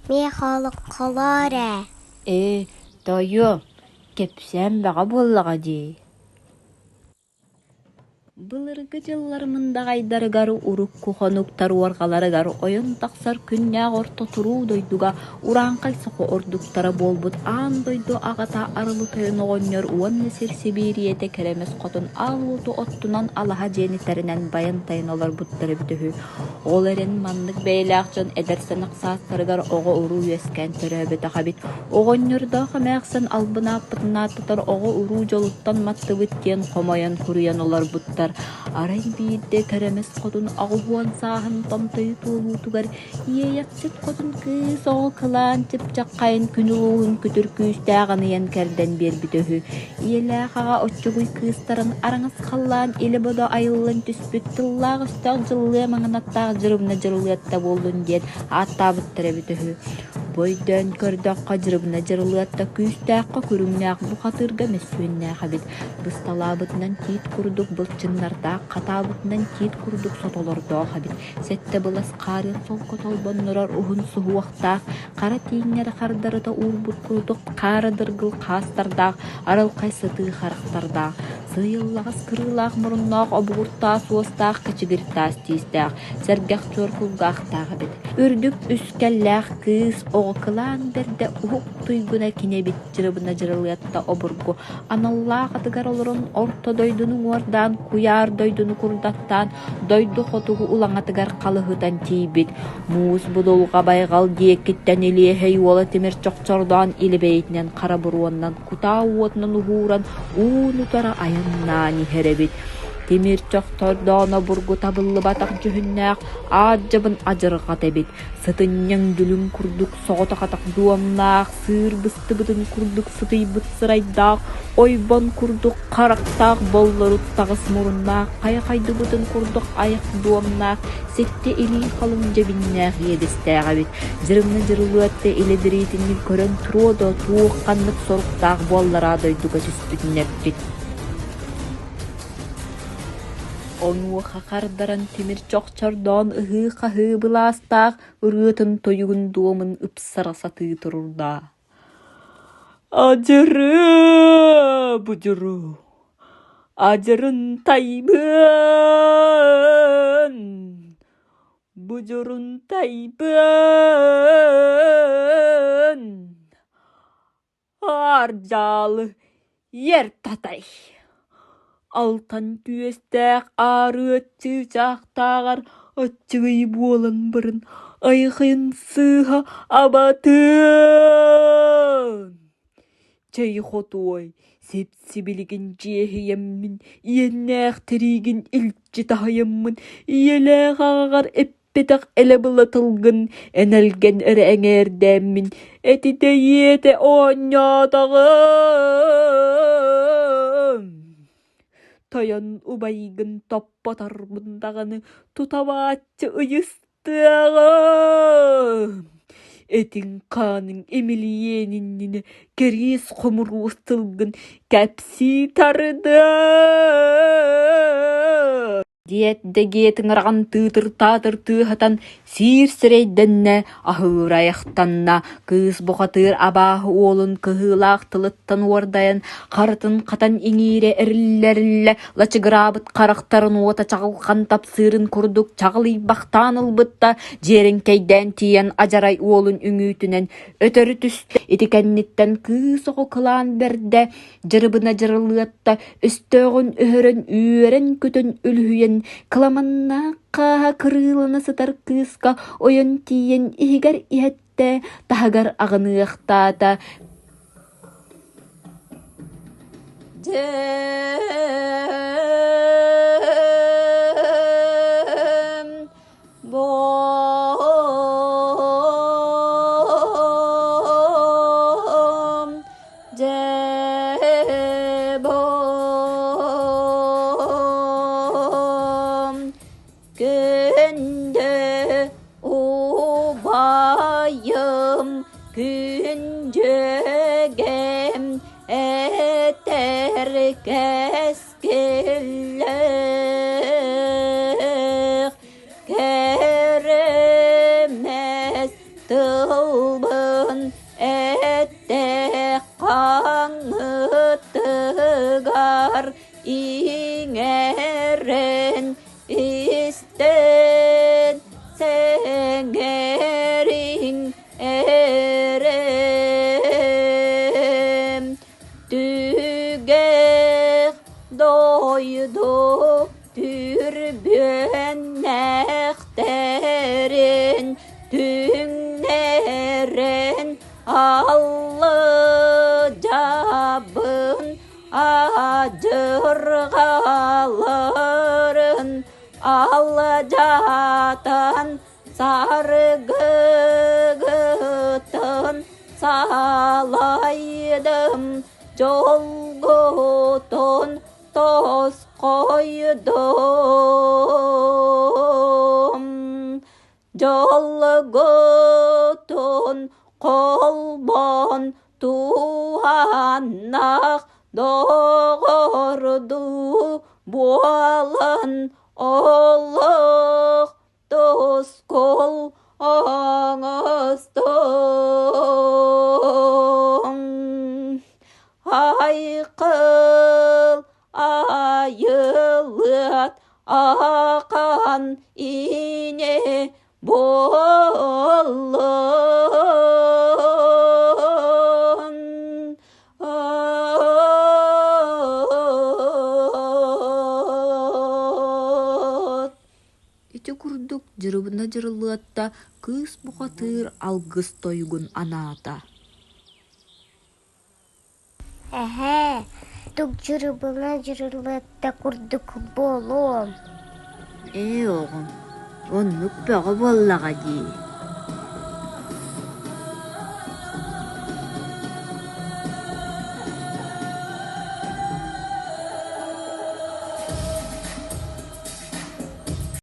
Мехалық қоларе. Тойо, кепсем баға боллаға дей. Былыргы жыллармында гайдарыгар урук кухонуктар уаргаларыгар ойон таксар күннәг орто туруу дойдуга ураанкай сoko ордуктара болбут аан дойду агата арылы тойон оҕонньор уонна Сибириэте керемес хотун аалууту оттунан алаха жиэнитеринен байын тайын олорбуттары бүтүһү. Ол эрен маннык бэйэлээх дьон эдерсен аксаастарыгар оҕо уруу үөскэн төрөөбүтэ бит. Оҕонньордоо хамээхсэн албынааппытынааттытар оҕо уруу жолуттан маттыбыт диэн хомойон хуруйан олорбуттар. Арай биирде керемес хотун агугуан сааһын томтойу туолуутугар иэйэксит хотун кыыс оҕо кылаан чыпчаккайын күнүлуухун күтүркүүстээҕаныйан кэрдэн биэрбитөһү. Иэлээхаҕа оччугуй кыыстарын араҥас халлаан илибодо айыллан түспүт тыллаах өстөөх жыллыы маҥанаттаах жырыбына жырылыатта буоллун диэн ааттаабыттара бүтөһү. Бойдөн көрдөкка жырыбына жырылыатта күүстээххэ күрүҥнээх бухатырга мэссүөннээхэ бит. Бысталаабытынан тиит курдук былчыннардаах хатаабытынан тиит курдук сотолордоох бит. Сетте былас каарыын солко толбоннорор уһун суһуахтаах кара тииҥнэр хардарыта уурбут курдук каарадыргыл хаастардаах арылкай сытыы харахтардаах сыйыллаҕас кырыылаах мурунноох обугуртаа суостаах кычыгыртаас тиистээх сэргэх чуоркулгаахтаах бит. Үрдүк үскэллээх кыыс оҕокылаан берде уһук туйгуна кинебит жырыбына жырылыатта обургу аналлаах атыгар олорун орто дойдуну уордаан куяар дойдуну курдаттаан дойду хотугу улаҥатыгар халыһытан тиибит. Муус будулга байгал диэккиттэн илиэһэй уола тимир чохчордоон илибэйитинэн хара буруоннан кутаа уотунан уһууран уунутара аяннаан иһэребит. Тимир чохтордооно бургу табыллыбатах жүһүннээх аадьабын ажыргат эбит. Сытынняң дүлүң курдук соҕотахатах дуамнаах сыыр быстыбытын курдук сытыйбыт сырайдаах ойбон курдук характаах боллоруттагыс муруннаах кайахайдыбытын курдук аяк дуамнаах сетте илии халым жебиннээх иэдистээҕэбит. Жырымны жырылыатта иледириитинни көрөн туруодо туухханнык соруктаах буоллараа дойдуга түспүтүнэппит. Онуоха хардаран тимир чохчордоон ыһыы-хаһыы былаастаах ырыатын тойугун дуомун ыпсараса тыытырурда. Ажыры бужуру ажырын тайбын бужурун тайбын аржалы ер татай. Алтан түйестәк ары өтчүчақтағар өтчүгей буолан бырын айхын сыха абатын. Чай хотуой сепсибилигин жехиеммин иеннәк тиригин илчи тахайеммин иеләк ағағар эппетақ әлі бұлатылгын әнәлген әрі әңердәммин әтіде ете оңятағым. Тоян убайгын топпатарбындағаны тутабаатчы ыйыстыағым. Этин қаның эмилиениннине керес қомыру ыстылгын кәпси тарыды. Диетдегетің ырған тыытыр-татыр тыахатан сиир-сирейденне аһыырайахтанна кыыс бухатыыр абааһы уолун кыһыылаах тылыттан уордайан харытын хатан иҥиире эриллэриллэ лачыгыраабыт харахтарын уота чаҕылхан тапсыырын курдук чаҕылыйбахтаан ылбытта дьиэриҥкэйдээн тиийэн ажарай уолун үҥүүтүнэн өтөрү түстэ итикэнниттэн кыыс оҕо кылаан берде жырыбына жырылыатта өстөөгүн өһөрөн үөрэн көтөн үлүһүйэн кыламаннаакка кырыылана сытар кыыска ойон тиийэн иһигэр иһэтте таһагар аҕыныахтаата 근데 오바염 근저겜 에테르게스길레 게레메스 또 койду түрбөннәхтерин түңнерен аллы жабын ажыргаларын алла жатан саргытын салайдым жолготон тос койдум жолготон колбон туаннак догорду буалан олық дос кол оңыстың айқыл айылат ақан ине болын ити курдук жырыбына жырылыатта кыз бухатыр алгыс тойгун анаата. Тук жырыбына жырылатта курдук болом. Оғым, оннук бағы боллаға дей.